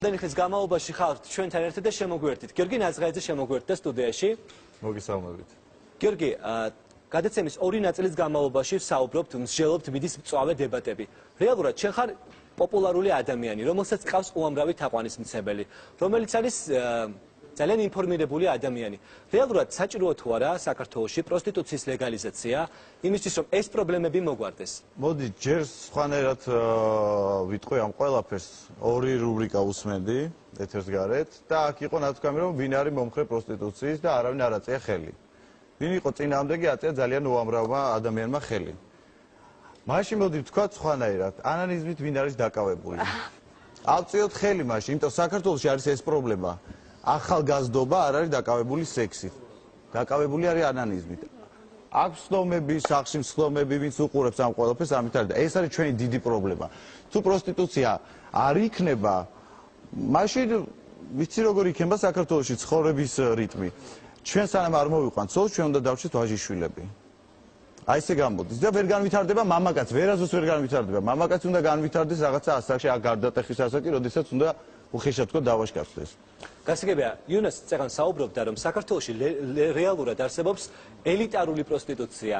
Დენი ხის განმავლობაში ხართ ჩვენთან ერთად და შემოგვერთით. გიორგი ნაზღაიძე შემოგვერთდა სტუდიაში. მოგესალმებით. გიორგი, გადაცემის ორი ნაწილის განმავლობაში საუბრობთ, მსჯელობთ მიდის მწვავე დებატები. რეალურად შენ ხარ პოპულარული ადამიანი, რომელსაც ყავს უამრავი თაყვანისმცემელი, რომელიც არის ძალიან ინფორმირებული ადამიანი. რეალურად საჭიროა თუ არა საქართველოში პროსტიტუციის ლეგალიზაცია, იმისთვის რომ ეს პრობლემები მოგვარდეს? მოდი ჯერ სხვანაირად ვიტყვი ამ ყველაფერს ორი რუბრიკა უსმენდი ეთერს გარეთ და აქ იყო ნათქვამი რომ ვინ არის მომხრე პროსტიტუციის და არავინ არ აწია ხელი. ვინ იყო წინააღმდეგი აწია ძალიან უამრავმა ადამიანმა ხელი. მაშინ მოდი ვთქვათ სხვანაირად, ანანიზმით ვინ არის დაკავებული. ავწიოთ ხელი მაშინ, იმიტომ საქართველოში არის ეს პრობლემა. ახალგაზრდობა არ არის დაკავებული სექსით. დაკავებული არის ანანიზმით. აქვს ცნობები, სახლში ცნობები, ვინც უყურებს ამ ყველაფერს, ამით არის და ეს არის ჩვენი დიდი პრობლემა. თუ პროსტიტუცია არ იქნება, მაშინ ვიცი როგორ იქნება საქართველოში ცხოვრების რიტმი. ჩვენ სანამ არ მოვიყვანთ ცოლს, ჩვენ უნდა დავჭრით ვაჟიშვილები. აი ესე გამოდის და ვერ განვითარდება მამაკაც, ვერასდროს ვერ განვითარდება. მამაკაცი უნდა განვითარდეს რაღაცა ასაკში, გარდატეხის ასაკი, როდესაც უნდა უხეშად თქო დავაშკაცდეს. გასაგებია, იუნას წეგან საუბრობდა, რომ საქართველოში რეალურად არსებობს ელიტარული პროსტიტუცია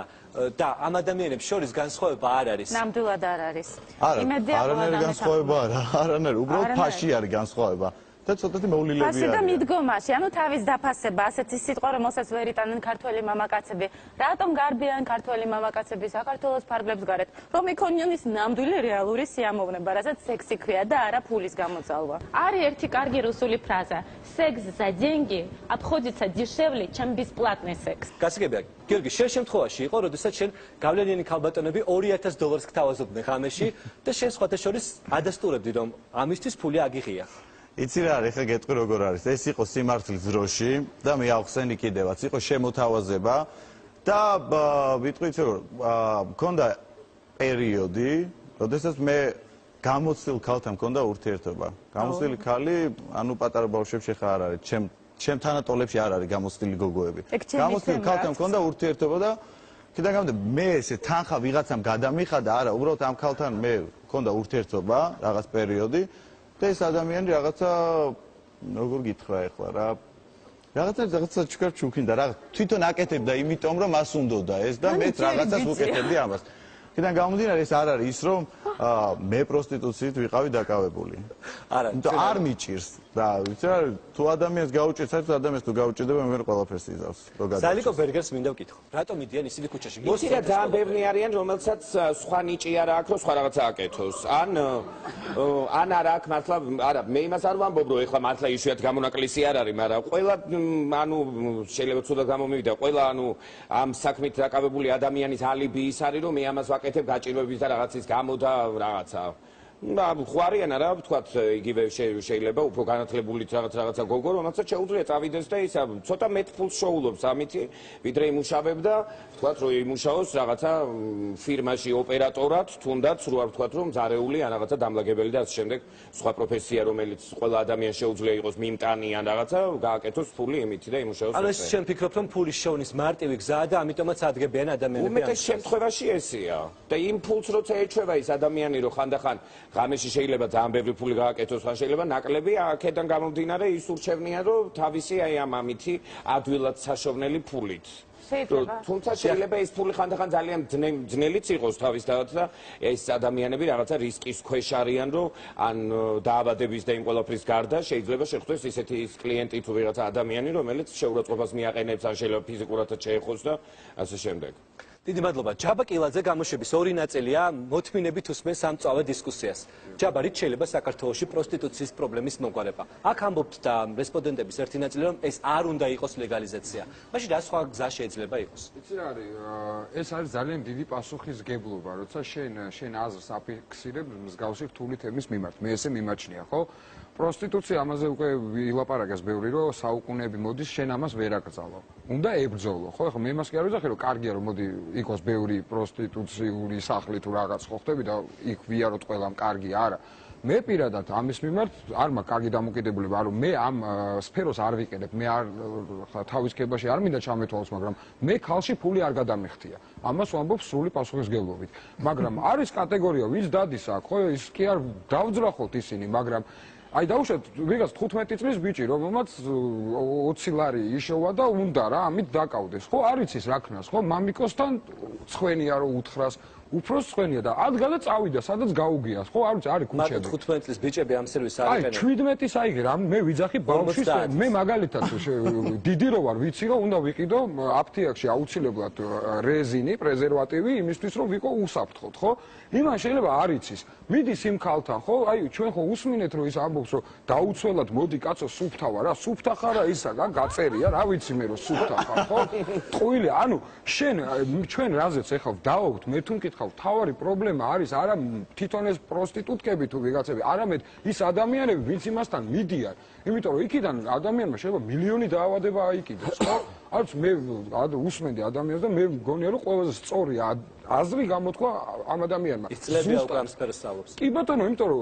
და ამ ადამიანებს შორის განსხვავება არ არის. ნამდვილად არ არის. არანაირი განსხვავება არანაირი, უბრალოდ ფაში არის განსხვავება. და ცოტათი მოვლილები არის. ფასი და მიდგომაში, ანუ თავის დაფასება, ასეთი სიტყვა, რომელსაც ვერ იტანენ ქართველი მამაკაცები. რატომ გარბიან ქართველი მამაკაცები საქართველოს ფარგლებს გარეთ, რომ იქონიონ ის ნამდვილი რეალური სიამოვნება, რასაც სექსი ქვია და არა ფულის გამოწალვა. არის ერთი კარგი რუსული ფრაზა: "Секс за деньги обходится дешевле, чем бесплатный секс". გასაგებია, გიორგი, შენ შემთხვევაში იყო, როდესაც შენ გავლენიანი ქალბატონები $2000 გთავაზობდნენ ღამეში და შენ სხვათა შორის ადასტურებდი, რომ ამისთვის ფული აგიღია. იცი რა არის, ხა გეტყვი როგორ არის. ეს იყო სიმართლის დროში და მე ავხსენი კიდევაც, იყო შემოთავაზება და ვიტყვი იცი რომ მქონდა პერიოდი, როდესაც მე გამოცდილ ქალთან მქონდა ურთიერთობა. გამოცდილი ქალი, ანუ პატარა ბავშვებში ხა არ არის, ჩემ თანატოლებში არ არის გამოცდილი გოგოები. გამოცდილ ქალთან მქონდა ურთიერთობა და კიდე გამოდე მე ესე თანხა ვიღაცამ გადამიხადა, არა, უბრალოდ ამ ქალთან მე მქონდა ურთიერთობა რაღაც პერიოდი. და ეს ადამიანი რაღაცა როგორ გითხრა ეხლა რა რაღაცა ჩქარ ჩუქინდა რა თვითონ აკეთებდა იმიტომ რომ მას უნდოდა ეს და მე რაღაცას ვუკეთებდი ამას. კიდე გამომდინარე ეს არ არის ის რომ მე პროსტიტუციით ვიყავი დაკავებული. არა, არ მიჭირს და ვიცი რა თუ ადამიანს გაუჭირს, საერთოდ ადამიანს თუ გაუჭირდება მე ყველაფერს იზავს. სალიკო ბერგერს მინდა ვკითხო. რატომ მიდიან ისინი ქუჩაში? იცი რა ძალიან ბევრი არიან რომელსაც სხვა ნიჭი არ აქვს რომ სხვა რაღაცა აკეთოს. ან არა აქვს მართლა არა მე იმას არ ვამბობ რომ ეხლა მართლა იშვიათ გამონაკლისი არ არის, მაგრამ ყველა ანუ შეიძლება ცუდად გამომივიდა, ყველა ანუ ამ საქმით დაკავებული ადამიანის ალიბი ის არის რომ მე ამას ვაკეთებ გაჭირვების და რაღაცის გამო და რაღაცა. ხვარიან არა ვთქვათ იგივე შეიძლება უფრო განათლებული რაღაცა გოგო რომელსაც შეუძლია წავიდეს და ისა ცოტა მეტ ფულს შოულობს ამითი ვიდრე იმუშავებდა ვთქვათ რომ იმუშაოს რაღაცა ფირმაში ოპერატორად თუნდაც რო არ ვთქვათ რომ ზარეული ან რაღაცა დამლაგებელი და ასე შემდეგ სხვა პროფესია რომელიც ყველა ადამიანს შეუძლია იყოს მიმტანი ან რაღაცა გააკეთოს ფული იმითი და იმუშაოს ანუ ეს შენ ფიქრობ რომ ფულის შოვნის მარტივი გზაა და ამიტომაც ადგენენ ადამიანები უმეტეს შემთხვევაში ესეა და იმ ფულს როცა ეჩვევა ის ადამიანი რომ ხანდახან ღამეში შეიძლება ძალიან ბევრი ფული გააკეთოს, ხან შეიძლება ნაკლები, აქედან გამომდინარე ის ურჩევნია, რომ თავისი აი ამ ამითი ადვილად საშოვნელი ფულით. თუმცა შეიძლება ეს ფული ხანდახან ძალიან ძნელიც იყოს თავისთავად და ეს ადამიანები რაღაცა რისკის ქვეშ არიან, რომ ან დაავადების და იმ ყველაფრის გარდა შეიძლება შეხვდეს ისეთი კლიენტი თუ ვიღაცა ადამიანი, რომელიც შეურაცხყოფას მიაყენებს, ან შეიძლება ფიზიკურადაც შეეხოს და ასე შემდეგ. დიდი მადლობა. ჯაბა კილაძე გამოშვების ორი ნაწილია მოთმინებით უსმენს ამ მწვავე დისკუსიას. ჯაბა, რით შეიძლება საქართველოში პროსტიტუციის პრობლემის მოგვარება? აქ ამბობთ და რესპონდენტების ერთი ნაწილი რომ ეს არ უნდა იყოს ლეგალიზაცია. მაშინ რა სხვა გზა შეიძლება იყოს? იცი რა არის, ეს არის ძალიან დიდი პასუხისმგებლობა, როცა შენ აზრს აფიქსირებ მსგავსი რთული თემის მიმართ. მე ესე მიმაჩნია, ხო? პროსტიტუცია ამაზე უკვე ვილაპარაკეს ბევრი რომ საუკუნეები მოდის შენ ამას ვერ აკრძალო. უნდა ებრძოლო, ხო? ახლა მე იმას კი არ ვიზახი რომ კარგია რომ მოდი იყოს ბევრი პროსტიტუციური სახლი თუ რაღაც ხო ხდები და იქ ვიაროთ ყველამ კარგი არა. მე პირადად ამის მიმართ არ მაქვს კარგი დამოკიდებულება, რომ მე ამ სფეროს არ ვიყენებ, მე არ თავის ქებაში არ მინდა ჩამეთვალოს, მაგრამ მე ქალში ფული არ გადამეხთია. ამას ვამბობ სრული პასუხისმგებლობით. მაგრამ არის კატეგორია, ვინც დადის აქ, ხო, ის კი არ დავძრახოთ ისინი, მაგრამ აი დაუშვათ ვიღაც 15 წლის ბიჭი, რომელმაც 20 ლარი იშოვა და უნდა რა ამით დაკავდეს. ხო, არ იცის რა ქნას, ხო, მამიკოსთან ცხენია რომ უთხრას, უფროს ცხენია და ადგადა წავიდა, სადაც გაუგიას. ხო, არ ვიცი, არის მარტო ქუჩები. 15 წლის ბიჭები ამ სერვისს არ აი იყენებენ. 17-ის აიგე რა, მე ვიძახი ბავშვის, მე მაგალითად დიდი რო ვარ, ვიცი რომ უნდა ვიყიდო აფთიაქში აუცილებლად რეზინი, პრეზერვატივი იმისთვის რომ ვიყო უსაფრთხოდ, ხო? იმან შეიძლება არ იცის. მიდის იმ ქალთან, ხო? აი ჩვენ ხო უსმინეთ რომ ის ამბობს რომ დაუცველად მოდი კაცო სუფთა ვარ, რა სუფთა ხარ რა ისა, გაწერია, რა ვიცი მე რომ სუფთა ხარ, ხო? ტყუილი, ანუ შენ ჩვენ რაზეც ეხლა დავაუთ, მე თუ მკითხავ, თავარი პრობლემა არის არა თვითონ ეს პროსტიტუტკები თუ ვიღაცები, არამედ ის ადამიანები, ვინც იმასთან მიდიან, იმიტომ რომ იქიდან ადამიანმა შეიძლება მილიონი დაავადება აიკიდოს, ხო? არც მე უსმენდი ადამიანს და მე მგონია რომ ყველაზე სწორი აზრი გამოთქვა ამ ადამიანმა. ის წლებია უკვე ამ სფეროს სწავლობს. კი ბატონო, იმიტომ რომ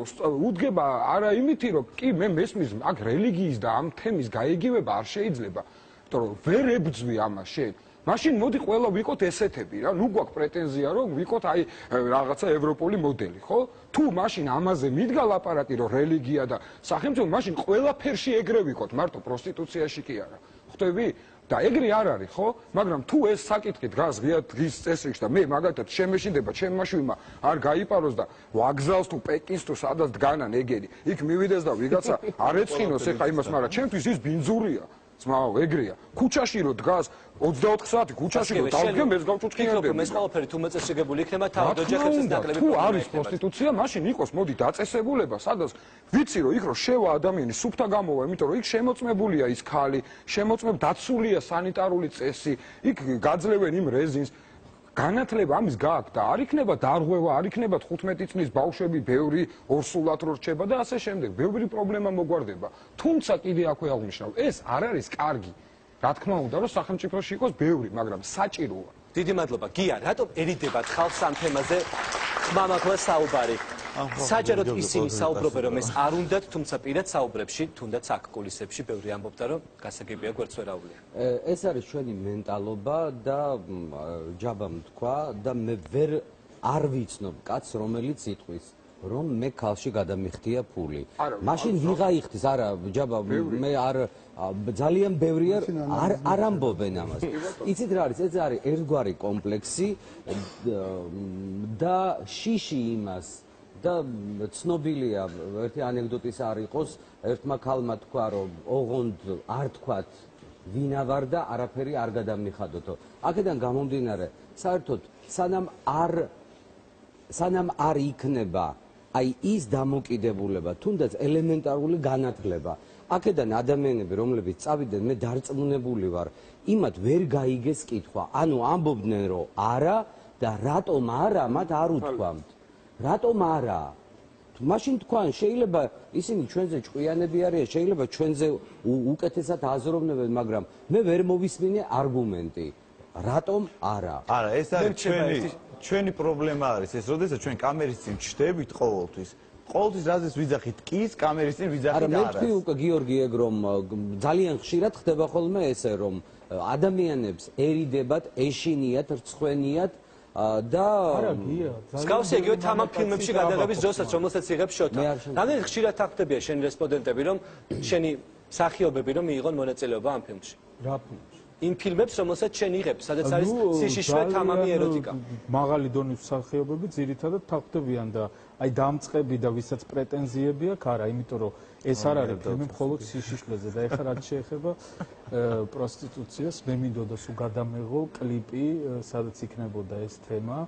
უდგება არა იმითი რომ კი მე მესმის აქ რელიგიის და ამ თემის გაიგივება არ შეიძლება, იმიტომ რომ ვერ ებძვი ამას შენ. მაშინ მოდი ყველა ვიყოთ ესეთები რა, ნუ გვაქვს პრეტენზია რომ ვიყოთ აი რაღაცა ევროპული მოდელი, ხო? თუ მაშინ ამაზე მიდგა ლაპარაკი რომ რელიგია და სახელმწიფო, მაშინ ყველაფერში ეგრე ვიყოთ, მარტო პროსტიტუციაში კი არა. ხვდები? და ეგრე არ არის, ხო? მაგრამ თუ ეს საკითხი დგას ღია დღის წესრიგში და მე მაგათაც შემეშინდება ჩემმა შვილმა არ გაიპაროს და ვაგზალს თუ პეკინს თუ სადაც დგანან ეგერი, იქ მივიდეს და ვიღაცა არ ეწყინოს ეხა იმას, მაგრამ ჩემთვის ის ბინძურია. ძმაო, ეგრეა. ქუჩაში რო დგას 24 საათი ქუჩაში რო დავდგე, მე გავჭუჭკინებდი. ეს ყველაფერი თუ მეწესრიგებული იქნება, თავად ოჯახებს ეს ნაკლები თუ არის პროსტიტუცია, მაშინ იყოს მოდი დაწესებულება, სადაც ვიცი რომ იქ რო შევა ადამიანი სუფთა გამოვა, იმიტომ რომ იქ შემოწმებულია ის ქალი, დაცულია სანიტარული წესი, იქ გაძლევენ იმ რეზინს. განათლება ამის გააქვს და არ იქნება დარღვევა, არ იქნება 15 წლის ბავშვები ბევრი ორსულად რო რჩება და ასე შემდეგ. ბევრი პრობლემა მოგვარდება. თუმცა კიდე აქვე აღნიშნავ, ეს არ არის კარგი. რა თქმა უნდა, რომ სახელმწიფოში იყოს ბევრი, მაგრამ საჭიროა. დიდი მადლობა. გია, რატომ ერიდებათ ხალხს ამ თემაზე ხმამაღლა საუბარი? საჯაროდ ისინი საუბრობენ რომ ეს არ უნდათ, თუმცა პირად საუბრებში, თუნდაც აქ კულისებში ბევრი ამბობდა რომ გასაგებია გვერდს ვერაუვლია. ეს არის ჩვენი მენტალობა და ჯაბა თქვა და მე ვერ არ ვიცნობ კაცს რომელიც იტყვის რომ მე ქალში გადამიხდია ფული. მაშინ ვიღა იხდის, არა ჯაბა მე არ ძალიან ბევრია არ ამბობენ ამას. იცით რა არის? ეს არის ერთგვარი კომპლექსი და შიში იმას და ცნობილია ერთი ანეკდოტის არ იყოს, ერთმა ქალმა თქვა რომ ოღონდ არ თქვათ ვინა ვარ და არაფერი არ გადამიხადოთო. აქედან გამომდინარე, საერთოდ სანამ არ იქნება აი ის დამოკიდებულება, თუნდაც ელემენტარული განათლება. აქედან ადამიანები, რომლებიც წავიდნენ, მე დარწმუნებული ვარ, იმათ ვერ გაიგეს კითხვა. ანუ ამბობდნენ რომ არა და რატომ არა, მათ არ უთქვამთ. რატომ არა? მაშინ თქვენ შეიძლება ისინი ჩვენზე ჭკვიანები არიან, შეიძლება ჩვენზე უკეთესად აზროვნებენ, მაგრამ მე ვერ მოვისმინე არგუმენტი. რატომ არა? არა, ეს არის ჩვენი პრობლემა არის ეს, როდესაც ჩვენ კამერის წინ ჩდებით ყოველთვის. ყოველთვის რაზეც ვიძახით კის, კამერის წინ ვიძახით არას. არა, მე თქვი უკვე გიორგი ეგ რომ ძალიან ხშირად ხდება ხოლმე ესე რომ ადამიანებს ერიდებათ, ეშინიათ, რცხვენიათ და მსგავსი იგივე თამამ ფილმებში გადაღების დროსაც რომელსაც იღებს შოთა. რამდენად ხშირად თახდებია შენი რესპონდენტები რომ შენი მსახიობები რომ მიიღონ მონაწილეობა ამ ფილმში? რა ფილმში? იმ ფილმებს რომელსაც შენ იღებ, სადაც არის სიშიშვე, თამამი, ეროტიკა. მაღალი დონის მსახიობები ძირითადად თახდებიან და აი დამწყები და ვისაც პრეტენზიები აქვს, არა, იმიტომ რომ ეს არ არის ფილმი მხოლოდ სიშიშვლეზე და ეხლა რაც შეეხება პროსტიტუციას, მე მინდოდა სულ გადამეღო კლიპი, სადაც იქნებოდა ეს თემა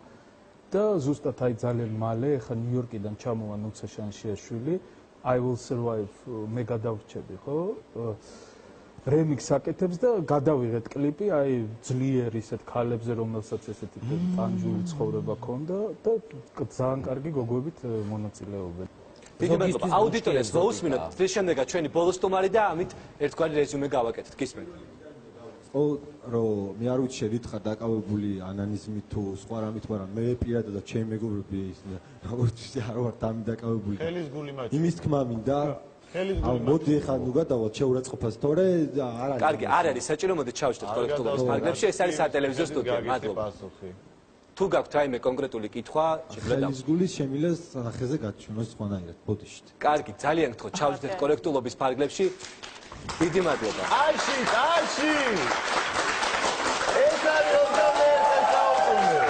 და ზუსტად აი ძალიან მალე ეხლა ნიუ-იორკიდან ჩამოვა ნუცა შანშიაშვილი, I will survive, მე გადავრჩები, ხო? რემიქს აკეთებს და გადავიღეთ კლიპი, აი ძლიერ ისეთ ქალებზე, რომელსაც ესეთი ტანჯული ცხოვრება ჰქონდა და ძალიან კარგი გოგოებით მონაწილეობენ. დიდი მადლობა. აუდიტორიას მოусმინოთ. დღის შემდეგაც ჩვენი ბოლო სტუმარი და ამით ერთგვარი რეზიუმე გავაკეთეთ. გისმენთ. რომ მე არ ვიცი შედითხარ დაკავებული ანალიზმით თუ სხვა რამით, მაგრამ მე პირადად ჩემი მეგობრები როგორც არ ვარ დამი დაკავებული. ხელის გული მაჩვენე. იმის თქმა მინდა მოდი ახლა ნუ გადავალთ შეურაცხყოფას, თორე არ არის. კარგი, არ არის საჭირო, მოდი ჩავშტოთ კოლექტურულ ფარგლებში, ეს არის სატელევიზიო სტუდია. მადლობა. თუ გაქვთ რაიმე კონკრეტული კითხვა, შეგვიძლია ხელისგულის შემილეს სახეზე გაჩვენოს სხვანაირად ბოდიშით. კარგი, ძალიან გთხოვთ, ჩავჯდეთ კორექტულობის ფარგლებში. დიდი მადლობა. აში! ეს არის 21 საუკუნე.